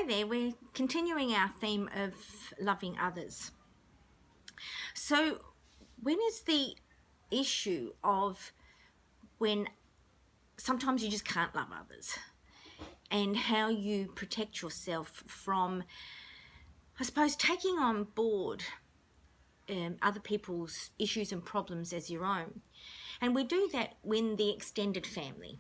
Hi there, we're continuing our theme of loving others. So when is the issue of when sometimes you just can't love others, and how you protect yourself from, I suppose, taking on board other people's issues and problems as your own. And we do that when the extended family.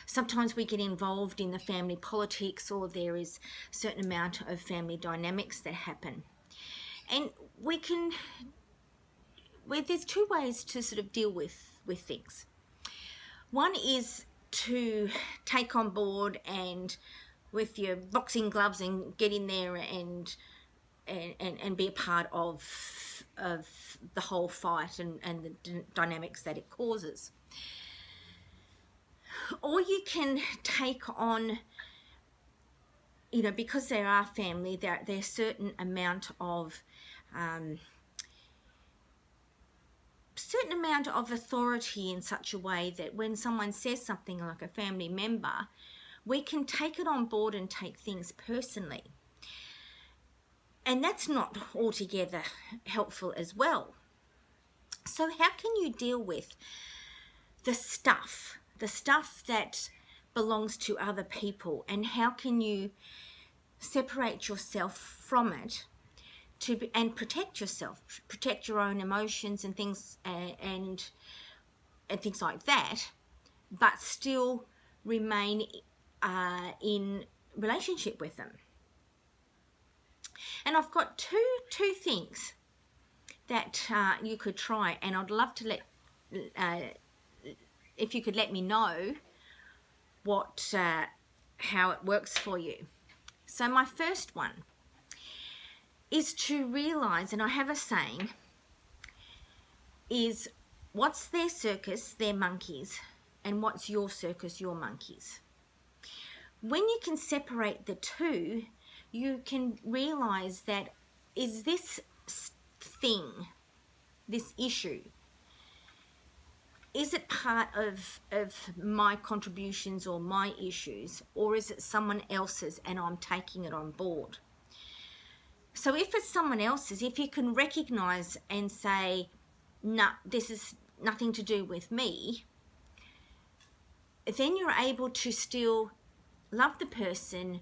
Sometimes we get involved in the family politics, or there is a certain amount of family dynamics that happen. And there's two ways to sort of deal with things. One is to take on board and with your boxing gloves and get in there and be a part of the whole fight and the dynamics that it causes. Or you can take on, because they are family, there's certain amount of authority in such a way that when someone says something like a family member, we can take it on board and take things personally. And that's not altogether helpful as well. So how can you deal with the stuff that belongs to other people, and how can you separate yourself from it and protect yourself, protect your own emotions and things and things like that, but still remain in relationship with them? And I've got two things that you could try, and I'd love to if you could let me know how it works for you. So my first one is to realize, and I have a saying, is what's their circus, their monkeys, and what's your circus, your monkeys. When you can separate the two, you can realize that, is this thing, this issue, is it part of my contributions or my issues, or is it someone else's and I'm taking it on board? So if it's someone else's, if you can recognize and say, nah, this is nothing to do with me, then you're able to still love the person,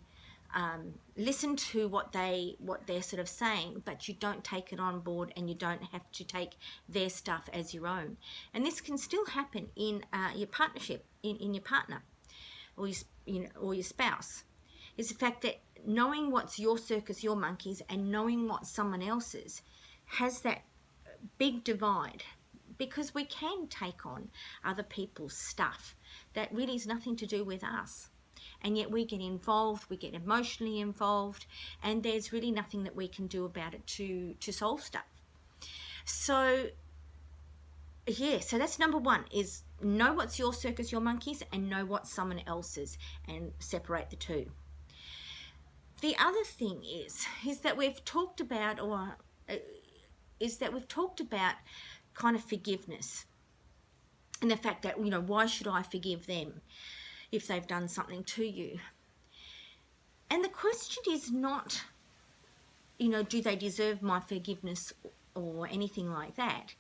listen to what they're sort of saying, but you don't take it on board, and you don't have to take their stuff as your own. And this can still happen in your partnership, in your partner, or your spouse. Is the fact that knowing what's your circus, your monkeys, and knowing what's someone else's has that big divide, because we can take on other people's stuff that really has nothing to do with us. And yet we get involved, we get emotionally involved, and there's really nothing that we can do about it to solve stuff. So yeah, so that's number one, is know what's your circus, your monkeys, and know what's someone else's, and separate the two. The other thing is that we've talked about, kind of forgiveness, and the fact that, why should I forgive them if they've done something to you? And the question is not, do they deserve my forgiveness or anything like that.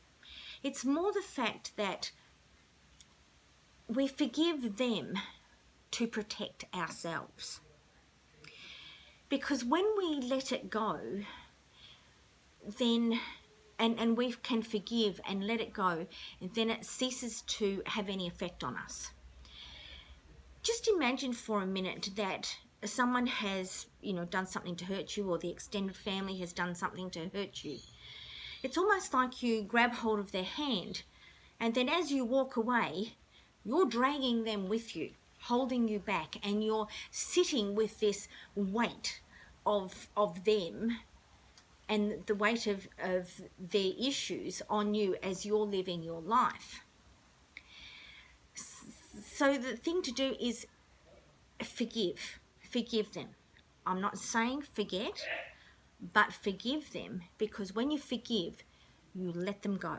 It's more the fact that we forgive them to protect ourselves. Because when we let it go, then, and we can forgive and let it go, and then it ceases to have any effect on us. Just imagine for a minute that someone has, done something to hurt you, or the extended family has done something to hurt you. It's almost like you grab hold of their hand, and then as you walk away, you're dragging them with you, holding you back, and you're sitting with this weight of them and the weight of their issues on you as you're living your life. So the thing to do is forgive them. I'm not saying forget, but forgive them, because when you forgive, you let them go.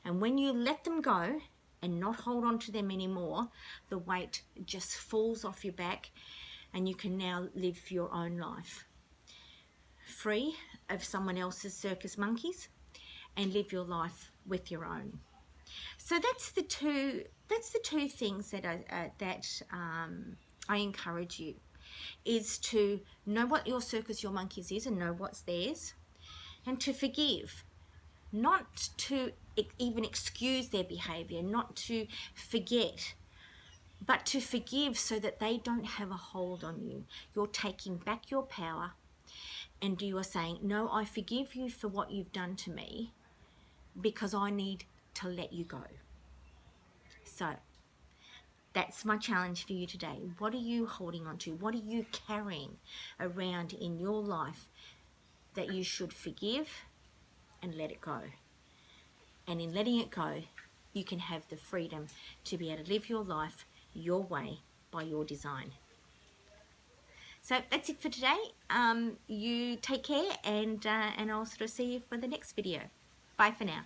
And when you let them go and not hold on to them anymore, the weight just falls off your back, and you can now live your own life, free of someone else's circus monkeys, and live your life with your own. So that's the two things that I encourage you, is to know what your circus, your monkeys is, and know what's theirs, and to forgive, not to even excuse their behavior, not to forget, but to forgive so that they don't have a hold on you. You're taking back your power, and you are saying, no, I forgive you for what you've done to me, because I need to let you go. So that's my challenge for you today. What are you holding on to? What are you carrying around in your life that you should forgive and let it go? And in letting it go, you can have the freedom to be able to live your life your way, by your design. So that's it for today. You take care, and I'll sort of see you for the next video. Bye for now.